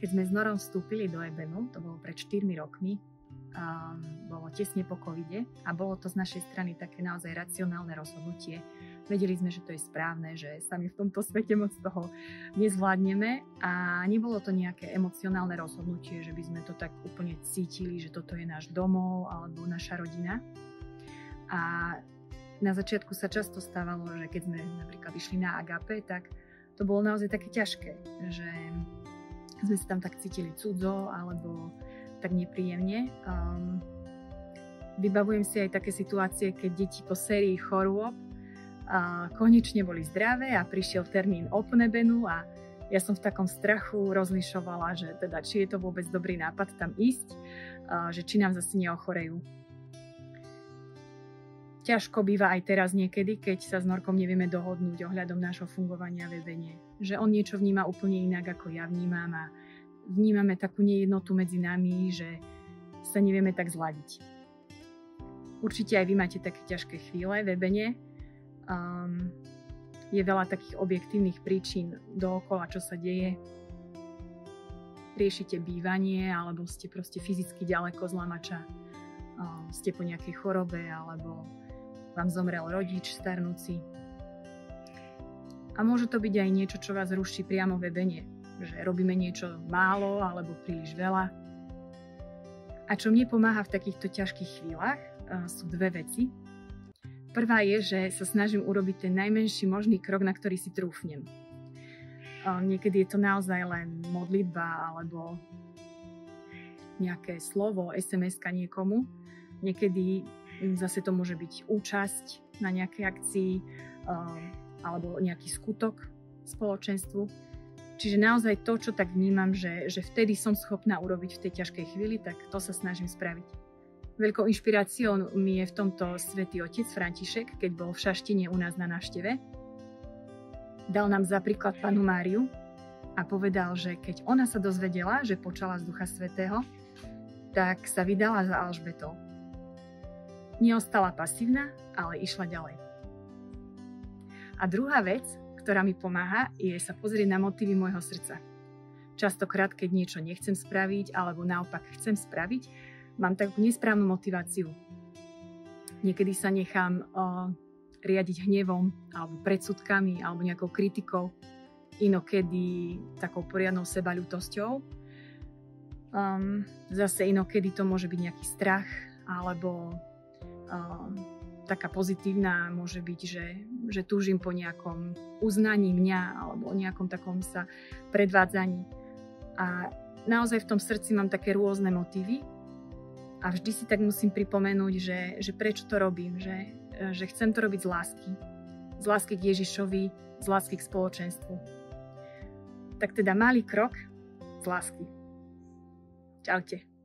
keď sme s Norom vstúpili do Ebenu, to bolo pred 4 rokmi, bolo tesne po covide a bolo to z našej strany také naozaj racionálne rozhodnutie. Vedeli sme, že to je správne, že sami v tomto svete moc toho nezvládneme a nebolo to nejaké emocionálne rozhodnutie, že by sme to tak úplne cítili, že toto je náš domov alebo naša rodina. A na začiatku sa často stávalo, že keď sme napríklad išli na Agape, tak to bolo naozaj také ťažké, že sme sa tam tak cítili cudzo alebo tak nepríjemne. Vybavujem si aj také situácie, keď deti po sérii chorôb konečne boli zdravé a prišiel termín Open Ebenu a ja som v takom strachu rozlišovala, že teda či je to vôbec dobrý nápad tam ísť, že či nám zase neochorejú. Ťažko býva aj teraz niekedy, keď sa s Norkom nevieme dohodnúť ohľadom nášho fungovania v Ebene. Že on niečo vníma úplne inak, ako ja vnímam a vnímame takú nejednotu medzi nami, že sa nevieme tak zladiť. Určite aj vy máte také ťažké chvíle v Ebene. Je veľa takých objektívnych príčin dookola, čo sa deje. Riešite bývanie, alebo ste proste fyzicky ďaleko z Lamača. Ste po nejakej chorobe, alebo vám zomrel rodič starnúci. A môže to byť aj niečo, čo vás ruší priamo v Ebene. Že robíme niečo málo alebo príliš veľa. A čo mne pomáha v takýchto ťažkých chvíľach, sú dve veci. Prvá je, že sa snažím urobiť ten najmenší možný krok, na ktorý si trúfnem. Niekedy je to naozaj len modlitba alebo nejaké slovo, SMS-ka niekomu. Niekedy zase to môže byť účasť na nejakej akcii alebo nejaký skutok spoločenstvu. Čiže naozaj to, čo tak vnímam, že vtedy som schopná urobiť v tej ťažkej chvíli, tak to sa snažím spraviť. Veľkou inšpiráciou mi je v tomto svätý otec František, keď bol v Šaštine u nás na návšteve. Dal nám za príklad Pannu Máriu a povedal, že keď ona sa dozvedela, že počala z Ducha Svätého, tak sa vydala za Alžbetou. Neostala pasívna, ale išla ďalej. A druhá vec, ktorá mi pomáha, je sa pozrieť na motívy môjho srdca. Častokrát, keď niečo nechcem spraviť, alebo naopak chcem spraviť, mám takú nesprávnu motiváciu. Niekedy sa nechám riadiť hnevom, alebo predsudkami, alebo nejakou kritikou, inokedy takou poriadnou sebaľútosťou. Zase inokedy to môže byť nejaký strach, alebo taká pozitívna môže byť, že túžim po nejakom uznaní mňa alebo o nejakom takom sa predvádzaní. A naozaj v tom srdci mám také rôzne motívy a vždy si tak musím pripomenúť, že prečo to robím, že chcem to robiť z lásky. Z lásky k Ježišovi, z lásky k spoločenstvu. Tak teda malý krok z lásky. Čaute.